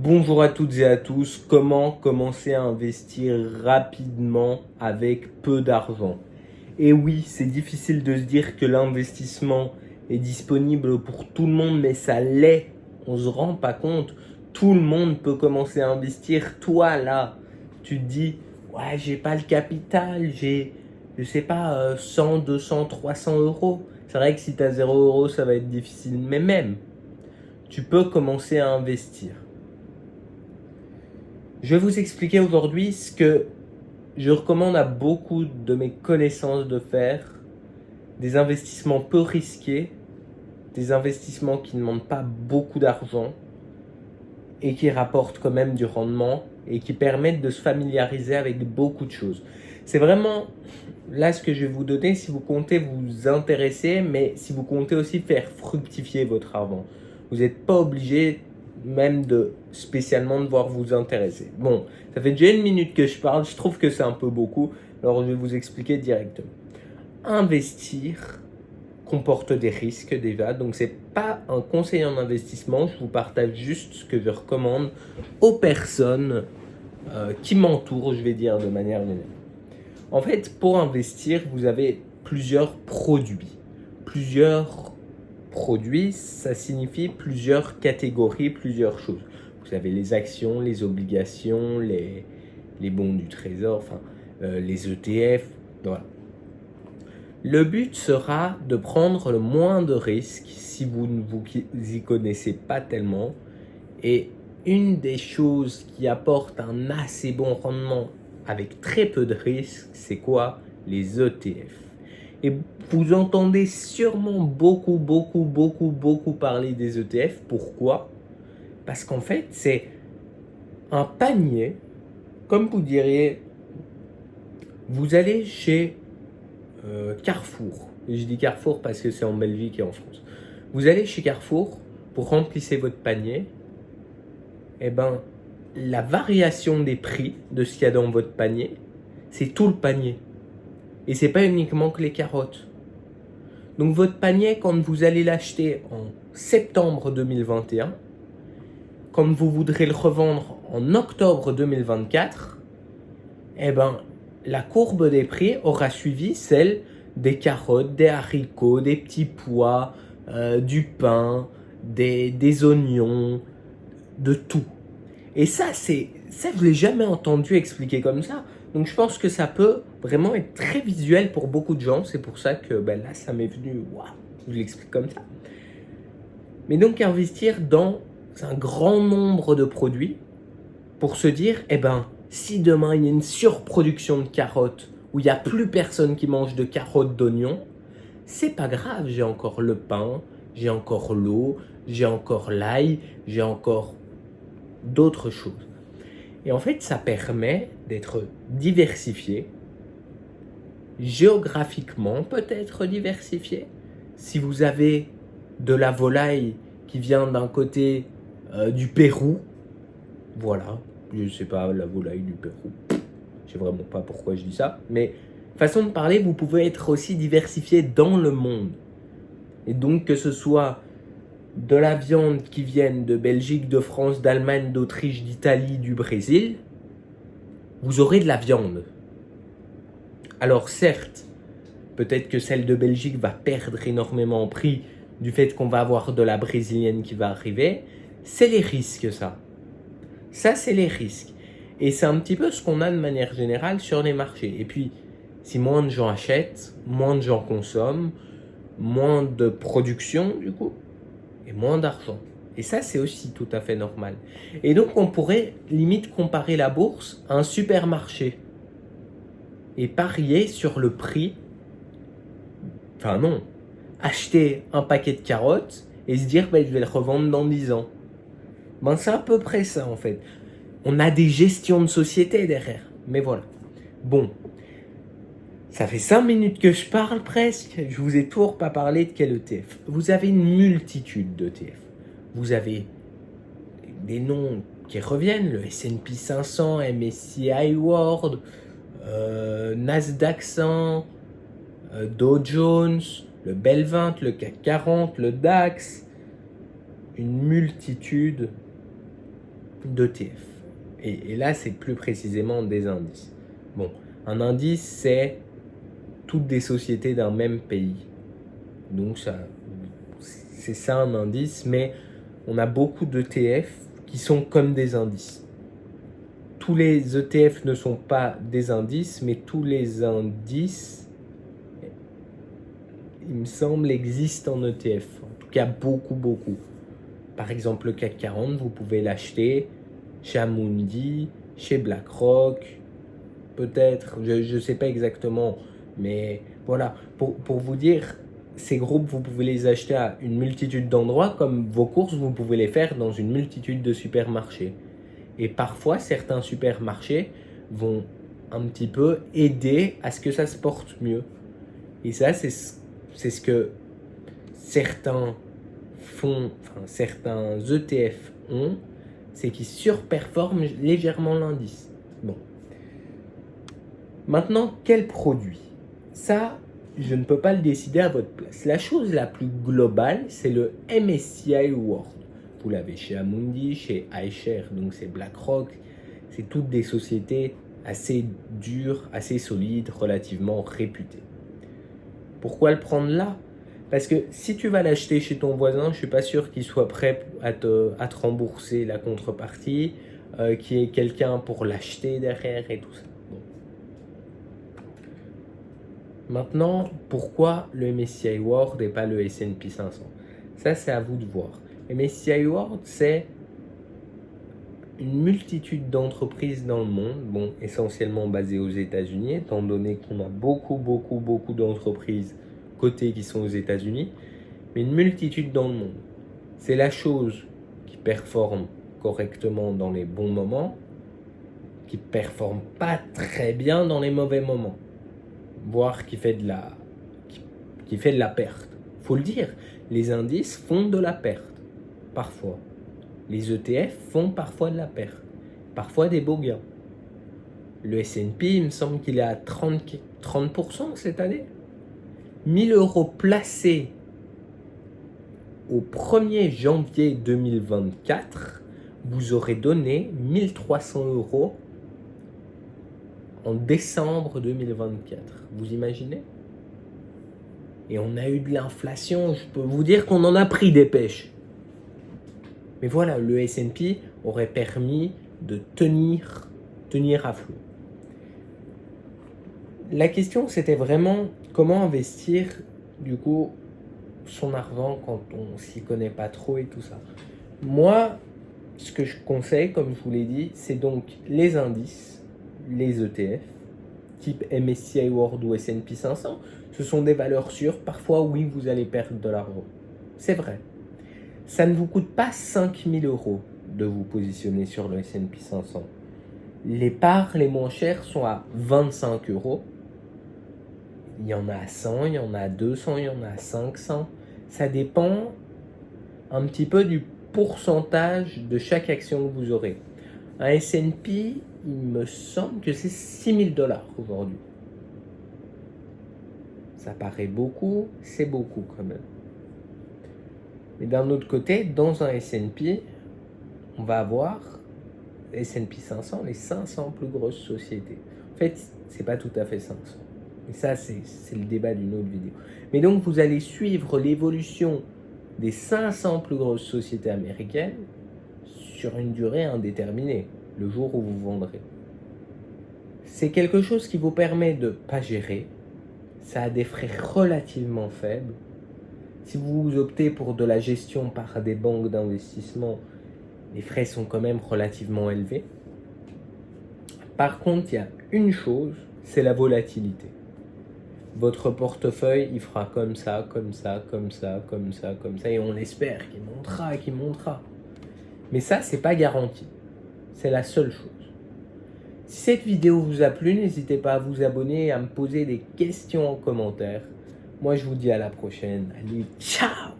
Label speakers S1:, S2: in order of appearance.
S1: Bonjour à toutes et à tous, comment commencer à investir rapidement avec peu d'argent? Et oui, c'est difficile de se dire que l'investissement est disponible pour tout le monde, mais ça l'est, on se rend pas compte. Tout le monde peut commencer à investir. Toi là, tu te dis, ouais, j'ai pas le capital, j'ai, je sais pas, 100, 200, 300 euros. C'est vrai que si tu as 0 euros, ça va être difficile, mais même, tu peux commencer à investir. Je vais vous expliquer aujourd'hui ce que je recommande à beaucoup de mes connaissances de faire, des investissements peu risqués, des investissements qui ne demandent pas beaucoup d'argent et qui rapportent quand même du rendement et qui permettent de se familiariser avec beaucoup de choses. C'est vraiment là ce que je vais vous donner si vous comptez vous intéresser, mais si vous comptez aussi faire fructifier votre argent. Vous n'êtes pas obligé même de spécialement devoir vous intéresser. Bon, ça fait déjà une minute que je parle, je trouve que c'est un peu beaucoup, alors je vais vous expliquer directement. Investir comporte des risques déjà, donc c'est pas un conseil en investissement, je vous partage juste ce que je recommande aux personnes qui m'entourent, je vais dire de manière générale. En fait, pour investir, vous avez plusieurs produits. Plusieurs produits, ça signifie plusieurs catégories, plusieurs choses. Vous avez les actions, les obligations, les bons du trésor, enfin, les ETF, voilà. Le but sera de prendre le moins de risques si vous ne vous y connaissez pas tellement. Et une des choses qui apporte un assez bon rendement avec très peu de risques, c'est quoi? Les ETF. Et vous entendez sûrement beaucoup parler des ETF. Pourquoi? Parce qu'en fait, c'est un panier, comme vous diriez, vous allez chez Carrefour. Et je dis Carrefour parce que c'est en Belgique et en France. Vous allez chez Carrefour pour remplir votre panier. Eh ben, la variation des prix de ce qu'il y a dans votre panier, c'est tout le panier. Et c'est pas uniquement que les carottes. Donc votre panier, quand vous allez l'acheter en septembre 2021, quand vous voudrez le revendre en octobre 2024, eh ben, la courbe des prix aura suivi celle des carottes, des haricots, des petits pois, du pain, des oignons, de tout. Et ça, ça je ne l'ai jamais entendu expliquer comme ça. Donc je pense que ça peut vraiment être très visuel pour beaucoup de gens. C'est pour ça que là, ça m'est venu, waouh, je l'explique comme ça. Mais donc investir dans un grand nombre de produits pour se dire, eh ben, si demain il y a une surproduction de carottes, où il n'y a plus personne qui mange de carottes, d'oignons, c'est pas grave, j'ai encore le pain, j'ai encore l'eau, j'ai encore l'ail, j'ai encore d'autres choses. Et en fait, ça permet d'être diversifié, géographiquement peut-être diversifié. Si vous avez de la volaille qui vient d'un côté du Pérou, voilà, je sais pas, la volaille du Pérou, je sais vraiment pas pourquoi je dis ça, mais façon de parler, vous pouvez être aussi diversifié dans le monde. Et donc que ce soit de la viande qui vienne de Belgique, de France, d'Allemagne, d'Autriche, d'Italie, du Brésil, vous aurez de la viande. Alors certes, peut-être que celle de Belgique va perdre énormément en prix du fait qu'on va avoir de la brésilienne qui va arriver. C'est les risques, ça. Ça, c'est les risques. Et c'est un petit peu ce qu'on a de manière générale sur les marchés. Et puis, si moins de gens achètent, moins de gens consomment, moins de production, du coup, et moins d'argent. Et ça, c'est aussi tout à fait normal. Et donc, on pourrait limite comparer la bourse à un supermarché et parier sur le prix. Enfin non, acheter un paquet de carottes et se dire je vais le revendre dans 10 ans. C'est à peu près ça en fait. On a des gestions de société derrière. Mais voilà. Bon, ça fait 5 minutes que je parle presque. Je vous ai toujours pas parlé de quel ETF. Vous avez une multitude d'ETF. Vous avez des noms qui reviennent, le S&P 500, MSCI World, Nasdaq 100, Dow Jones, le Bel 20, le CAC 40, le DAX, une multitude d'ETF. Et là, c'est plus précisément des indices. Bon, un indice, c'est toutes des sociétés d'un même pays. Donc, c'est ça un indice, mais on a beaucoup d'ETF qui sont comme des indices. Tous les ETF ne sont pas des indices, mais tous les indices, il me semble, existent en ETF. En tout cas, beaucoup. Par exemple, le CAC 40, vous pouvez l'acheter chez Amundi, chez BlackRock, peut-être, je ne sais pas exactement, mais voilà, pour vous dire, ces groupes, vous pouvez les acheter à une multitude d'endroits, comme vos courses, vous pouvez les faire dans une multitude de supermarchés. Et parfois, certains supermarchés vont un petit peu aider à ce que ça se porte mieux. Et ça, c'est ce que certains certains ETF ont, c'est qu'ils surperforment légèrement l'indice. Bon. Maintenant, quel produit? Ça, je ne peux pas le décider à votre place. La chose la plus globale, c'est le MSCI World. Vous l'avez chez Amundi, chez iShares, donc c'est BlackRock. C'est toutes des sociétés assez dures, assez solides, relativement réputées. Pourquoi le prendre là? Parce que si tu vas l'acheter chez ton voisin, je ne suis pas sûr qu'il soit prêt à te rembourser la contrepartie, qu'il y ait quelqu'un pour l'acheter derrière et tout ça. Bon. Maintenant, pourquoi le MSCI World et pas le S&P 500? Ça, c'est à vous de voir. Le MSCI World, c'est une multitude d'entreprises dans le monde, bon, essentiellement basées aux États-Unis, étant donné qu'on a beaucoup d'entreprises cotées qui sont aux États-Unis, mais une multitude dans le monde. C'est la chose qui performe correctement dans les bons moments, qui ne performe pas très bien dans les mauvais moments, voire qui fait de la perte. Faut le dire, les indices font de la perte, parfois. Les ETF font parfois de la perte, parfois des beaux gains. Le S&P, il me semble qu'il est à 30% cette année. 1000 € placés au 1er janvier 2024, vous aurez donné 1300 € en décembre 2024. Vous imaginez? Et on a eu de l'inflation, je peux vous dire qu'on en a pris des pêches. Mais voilà, le S&P aurait permis de tenir à flot. La question, c'était vraiment comment investir, du coup, son argent quand on s'y connaît pas trop et tout ça. Moi, ce que je conseille, comme je vous l'ai dit, c'est donc les indices, les ETF, type MSCI World ou S&P 500. Ce sont des valeurs sûres. Parfois, oui, vous allez perdre de l'argent. C'est vrai. Ça ne vous coûte pas 5000 € de vous positionner sur le S&P 500. Les parts les moins chères sont à 25 €. Il y en a à 100, il y en a à 200, il y en a à 500. Ça dépend un petit peu du pourcentage de chaque action que vous aurez. Un S&P, il me semble que c'est 6000 $ aujourd'hui. Ça paraît beaucoup, c'est beaucoup quand même. Mais d'un autre côté, dans un S&P, on va avoir S&P 500, les 500 plus grosses sociétés. En fait, c'est pas tout à fait 500. Et ça, c'est le débat d'une autre vidéo. Mais donc, vous allez suivre l'évolution des 500 plus grosses sociétés américaines sur une durée indéterminée, le jour où vous vendrez. C'est quelque chose qui vous permet de ne pas gérer. Ça a des frais relativement faibles. Si vous optez pour de la gestion par des banques d'investissement, les frais sont quand même relativement élevés. Par contre, il y a une chose, c'est la volatilité. Votre portefeuille, il fera comme ça, et on espère qu'il montera. Mais ça, c'est pas garanti. C'est la seule chose. Si cette vidéo vous a plu, n'hésitez pas à vous abonner et à me poser des questions en commentaire. Moi, je vous dis à la prochaine. Allez, ciao!